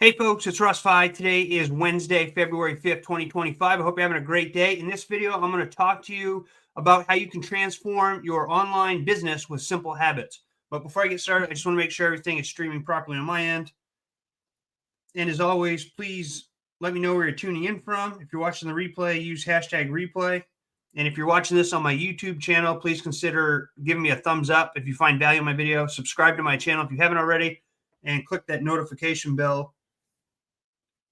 Hey folks, it's Russ. Today is Wednesday, February 5th, 2025. I hope you're having a great day. In this video, I'm going to talk to you about how you can transform your online business with simple habits. But before I get started, I just want to make sure everything is streaming properly on my end. And as always, please let me know where you're tuning in from. If you're watching the replay, use hashtag replay. And if you're watching this on my YouTube channel, please consider giving me a thumbs up if you find value in my video. Subscribe to my channel if you haven't already, and click that notification bell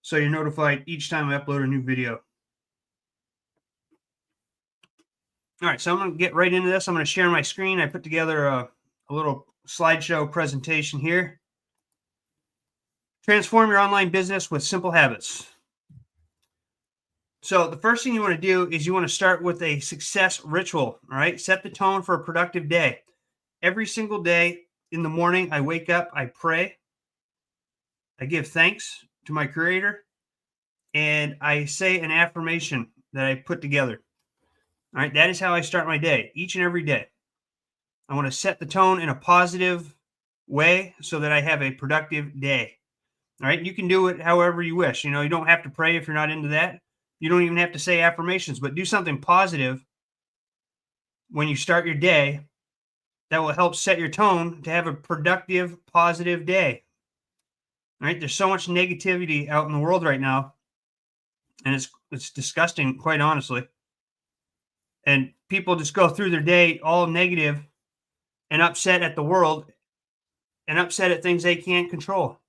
so you're notified each time I upload a new video. All right, so I'm going to get right into this. I'm going to share my screen. I put together a little slideshow presentation here. Transform your online business with simple habits. So the first thing you want to do is you want to start with a success ritual, all right? Set the tone for a productive day. Every single day in the morning, I wake up, I pray, I give thanks to my Creator, and I say an affirmation that I put together. All right, that is how I start my day, each and every day. I want to set the tone in a positive way so that I have a productive day. All right, you can do it however you wish. You don't have to pray if you're not into that. You don't even have to say affirmations, but do something positive when you start your day that will help set your tone to have a productive, positive day. All right, there's so much negativity out in the world right now, and it's disgusting, quite honestly. And people just go through their day all negative and upset at the world and upset at things they can't control.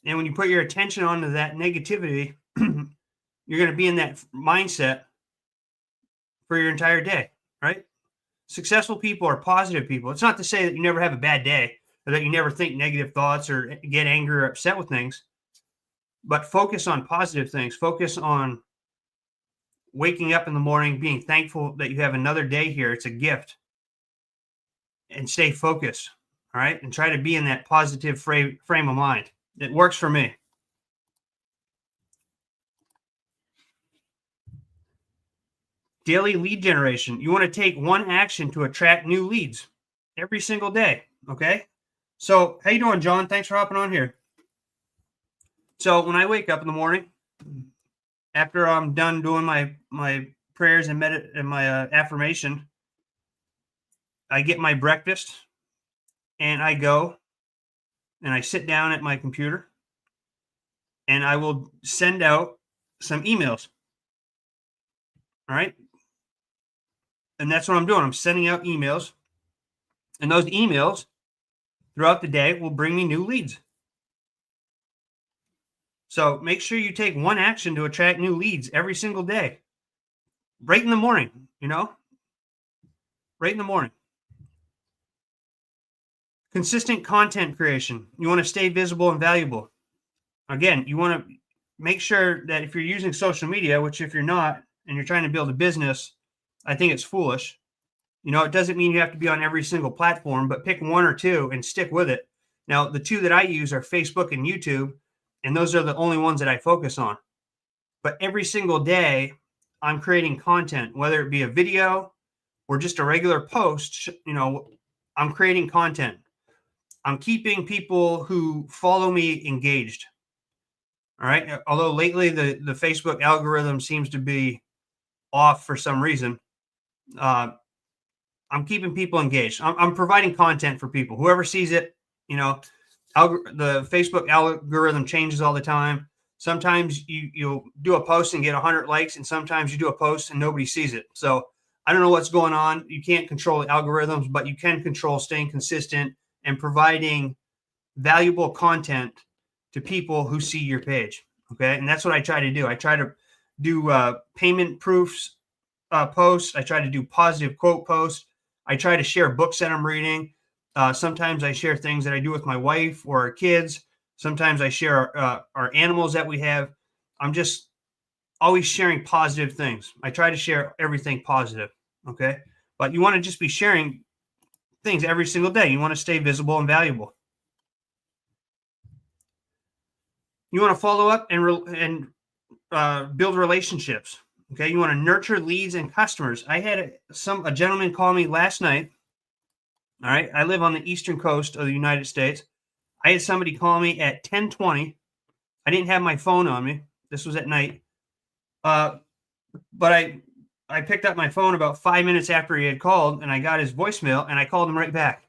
And when you put your attention onto that negativity, you're going to be in that mindset for your entire day, right? Successful people are positive people. It's not to say that you never have a bad day or that you never think negative thoughts or get angry or upset with things, but focus on positive things. Focus on waking up in the morning, being thankful that you have another day here. It's a gift. And stay focused, all right? And try to be in that positive frame of mind. It works for me. Daily lead generation. You want to take one action to attract new leads every single day, okay? So, how you doing, John? Thanks for hopping on here. So, when I wake up in the morning, after I'm done doing my prayers and my affirmation, I get my breakfast and I go and I sit down at my computer and I will send out some emails. All right. And that's what I'm doing. I'm sending out emails, and those emails throughout the day will bring me new leads. So make sure you take one action to attract new leads every single day. Right in the morning, right in the morning. Consistent content creation. You want to stay visible and valuable. Again, you want to make sure that if you're using social media, which if you're not, and you're trying to build a business, I think it's foolish. It doesn't mean you have to be on every single platform, but pick one or two and stick with it. Now, the two that I use are Facebook and YouTube, and those are the only ones that I focus on. But every single day, I'm creating content, whether it be a video or just a regular post. I'm creating content. I'm keeping people who follow me engaged. All right. Although lately the Facebook algorithm seems to be off for some reason, I'm keeping people engaged. I'm providing content for people. Whoever sees it, the Facebook algorithm changes all the time. Sometimes you'll do a post and get 100 likes, and sometimes you do a post and nobody sees it. So I don't know what's going on. You can't control the algorithms, but you can control staying consistent and providing valuable content to people who see your page. Okay. And that's what I try to do. I try to do payment proofs posts. I try to do positive quote posts. I try to share books that I'm reading. Sometimes I share things that I do with my wife or our kids. Sometimes I share our animals that we have. I'm just always sharing positive things. I try to share everything positive. Okay. But you want to just be sharing things every single day. You want to stay visible and valuable. You want to follow up and build relationships. Okay, you want to nurture leads and customers. I had a gentleman call me last night. All right, I live on the eastern coast of the United States. I had somebody call me at 10:20. I didn't have my phone on me. This was at night. But I picked up my phone about 5 minutes after he had called, and I got his voicemail, and I called him right back.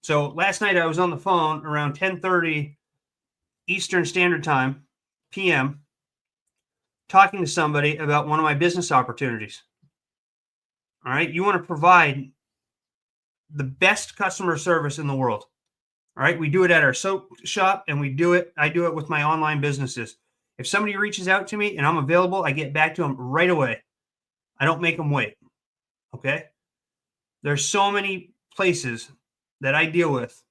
So last night I was on the phone around 10:30 Eastern Standard Time, PM, talking to somebody about one of my business opportunities. All right. You want to provide the best customer service in the world. All right. We do it at our soap shop, and I do it with my online businesses. If somebody reaches out to me and I'm available, I get back to them right away. I don't make them wait. Okay. There's so many places that I deal with,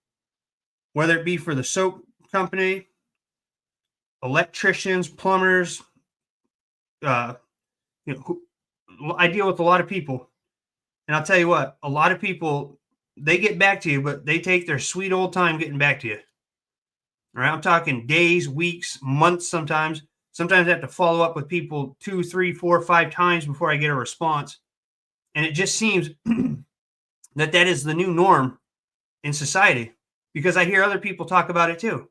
whether it be for the soap company, electricians, plumbers, I deal with a lot of people. And I'll tell you what, a lot of people, they get back to you, but they take their sweet old time getting back to you. All right. I'm talking days, weeks, months sometimes. Sometimes I have to follow up with people 2, 3, 4, 5 times before I get a response. And it just seems that is the new norm in society, because I hear other people talk about it too.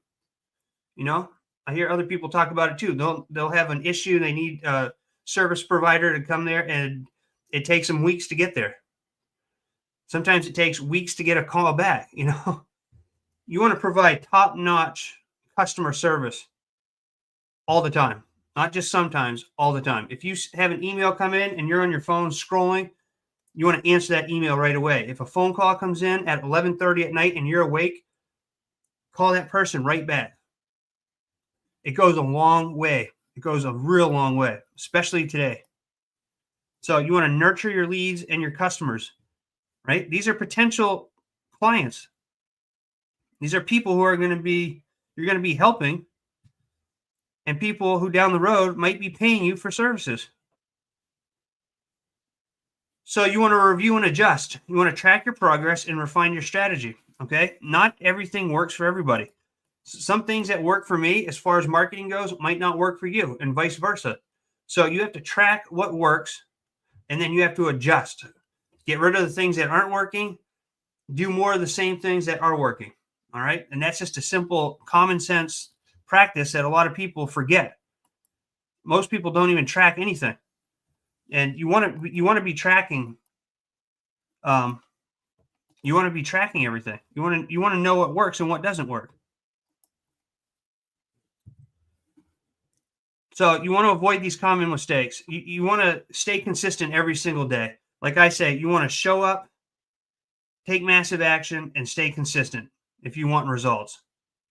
I hear other people talk about it too. They'll have an issue. They need a service provider to come there, and it takes them weeks to get there. Sometimes it takes weeks to get a call back. You want to provide top-notch customer service all the time, not just sometimes, all the time. If you have an email come in and you're on your phone scrolling, you want to answer that email right away. If a phone call comes in at 11:30 at night and you're awake, call that person right back. It goes a long way. It goes a real long way, especially today. So you want to nurture your leads and your customers, right? These are potential clients. These are people who you're going to be helping, and people who down the road might be paying you for services. So you want to review and adjust. You want to track your progress and refine your strategy. Okay. Not everything works for everybody. Some things that work for me, as far as marketing goes, might not work for you, and vice versa. So you have to track what works, and then you have to adjust. Get rid of the things that aren't working. Do more of the same things that are working. All right. And that's just a simple common sense practice that a lot of people forget. Most people don't even track anything. And you want to be tracking. You want to be tracking everything. You want to know what works and what doesn't work. So you want to avoid these common mistakes. You want to stay consistent every single day. Like I say, you want to show up, take massive action, and stay consistent if you want results.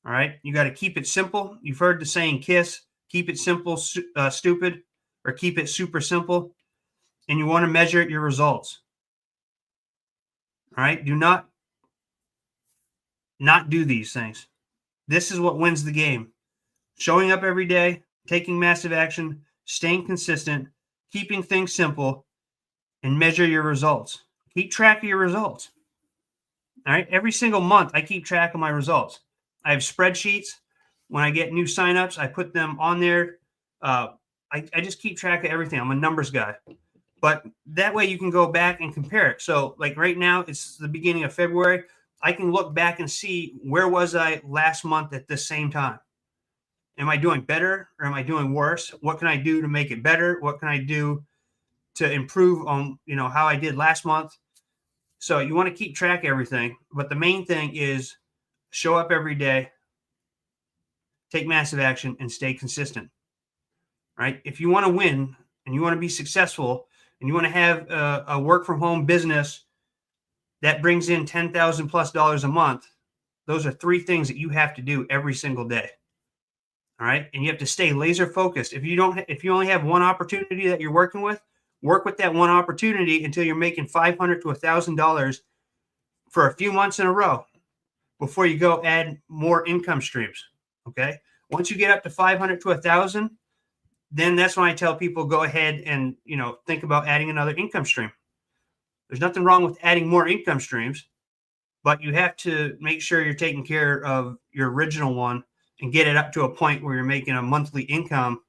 All right. You got to keep it simple. You've heard the saying KISS, keep it simple, stupid, or keep it super simple. And you want to measure your results. All right. Do not do these things. This is what wins the game. Showing up every day, taking massive action, staying consistent, keeping things simple, and measure your results. Keep track of your results. All right. Every single month, I keep track of my results. I have spreadsheets. When I get new signups, I put them on there. I just keep track of everything. I'm a numbers guy. But that way you can go back and compare it. So like right now, it's the beginning of February. I can look back and see, where was I last month at the same time? Am I doing better or am I doing worse? What can I do to make it better? What can I do to improve on, how I did last month? So you want to keep track of everything. But the main thing is show up every day, take massive action, and stay consistent. Right? If you want to win and you want to be successful and you want to have a work from home business that brings in $10,000+ a month, those are 3 things that you have to do every single day. All right. And you have to stay laser focused. If you only have one opportunity that you're working with, work with that one opportunity until you're making $500 to $1,000 for a few months in a row before you go add more income streams. Okay. Once you get up to 500 to 1,000, then that's when I tell people, go ahead and, think about adding another income stream. There's nothing wrong with adding more income streams, but you have to make sure you're taking care of your original one and get it up to a point where you're making a monthly income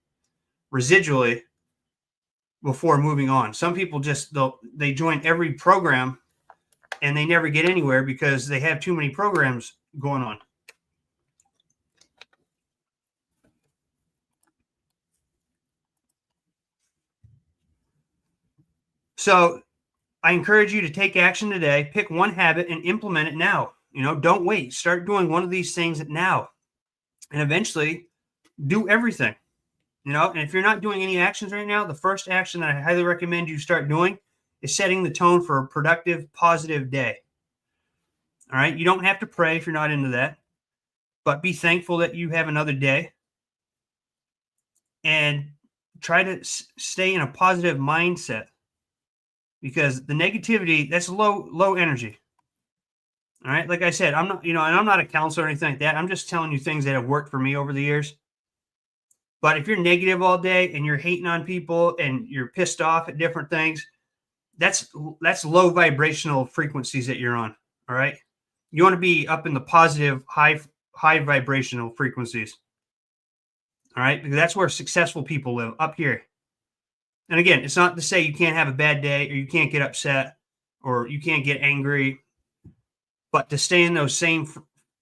residually before moving on. Some people they join every program and they never get anywhere because they have too many programs going on. So I encourage you to take action today, pick one habit and implement it now. Don't wait. Start doing one of these things now, and eventually do everything. And if you're not doing any actions right now, the first action that I highly recommend you start doing is setting the tone for a productive, positive day. All right. You don't have to pray if you're not into that, but be thankful that you have another day and try to stay in a positive mindset, because the negativity, that's low energy. All right. Like I said, I'm not, and I'm not a counselor or anything like that. I'm just telling you things that have worked for me over the years. But if you're negative all day and you're hating on people and you're pissed off at different things, that's low vibrational frequencies that you're on. All right. You want to be up in the positive, high vibrational frequencies. All right. Because that's where successful people live, up here. And again, it's not to say you can't have a bad day or you can't get upset or you can't get angry, but to stay in those same,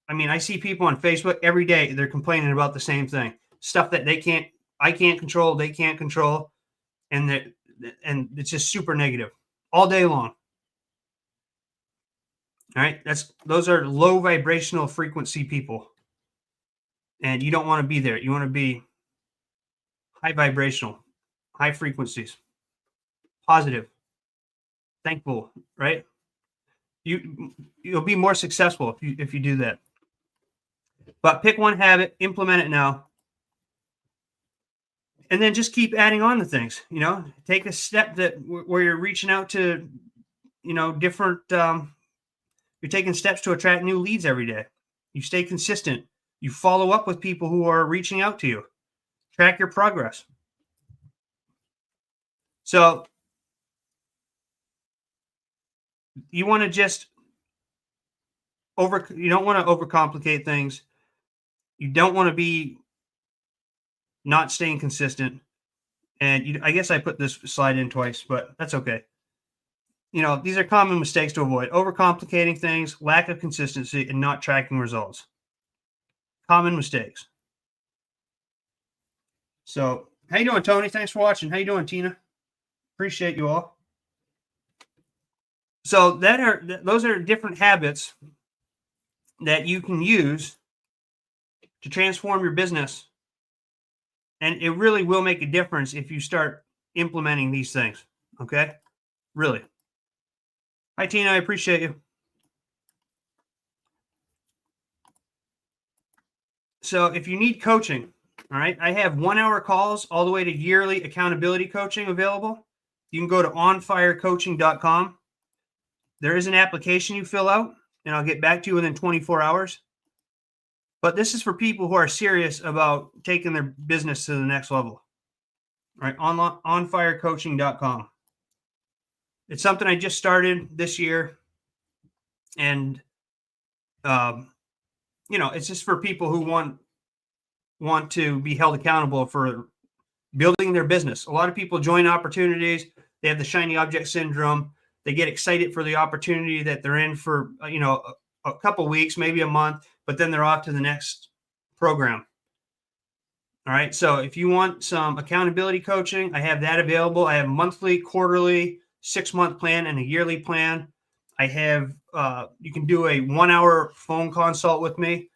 I see people on Facebook every day, they're complaining about the same thing. Stuff that I can't control, they can't control, and it's just super negative all day long. All right, those are low vibrational frequency people, and you don't want to be there. You want to be high vibrational, high frequencies, positive, thankful. Right? You'll be more successful if you do that. But pick one habit, implement it now. And then just keep adding on to things, take a step where you're reaching out to, different, you're taking steps to attract new leads every day. You stay consistent. You follow up with people who are reaching out to you. Track your progress. So you want to just you don't want to overcomplicate things. You don't want to be not staying consistent. And I guess I put this slide in twice, but that's okay. These are common mistakes to avoid: overcomplicating things, lack of consistency, and not tracking results. Common mistakes. So, how you doing, Tony? Thanks for watching. How you doing, Tina? Appreciate you all. So those are different habits that you can use to transform your business. And it really will make a difference if you start implementing these things. Okay? Really. Hi, Tina. I appreciate you. So if you need coaching, all right, I have 1-hour calls all the way to yearly accountability coaching available. You can go to onfirecoaching.com. There is an application you fill out, and I'll get back to you within 24 hours. But this is for people who are serious about taking their business to the next level. All right, onfirecoaching.com. It's something I just started this year, and it's just for people who want to be held accountable for building their business. A lot of people join opportunities. They have the shiny object syndrome. They get excited for the opportunity that they're in for a couple weeks, maybe a month, but then they're off to the next program. All right. So if you want some accountability coaching, I have that available. I have monthly, quarterly, 6-month plan, and a yearly plan. I have, you can do a 1-hour phone consult with me.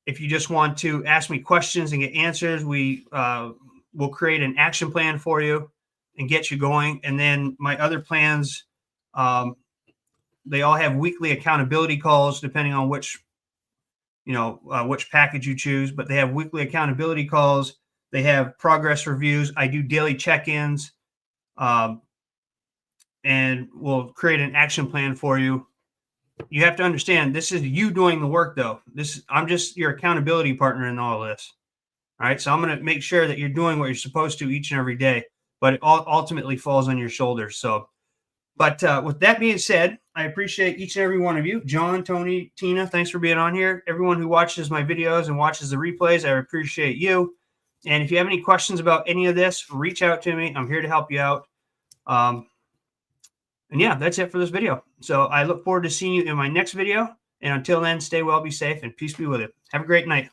If you just want to ask me questions and get answers, we will create an action plan for you and get you going. And then my other plans, they all have weekly accountability calls, depending on which package you choose, but they have weekly accountability calls. They have progress reviews. I do daily check-ins, and we'll create an action plan for you. You have to understand, this is you doing the work, though. I'm just your accountability partner in all of this. All right. So I'm going to make sure that you're doing what you're supposed to each and every day, but it ultimately falls on your shoulders. So, but with that being said, I appreciate each and every one of you. John, Tony, Tina, thanks for being on here. Everyone who watches my videos and watches the replays, I appreciate you. And if you have any questions about any of this, reach out to me. I'm here to help you out. And yeah, that's it for this video. So I look forward to seeing you in my next video. And until then, stay well, be safe, and peace be with you. Have a great night.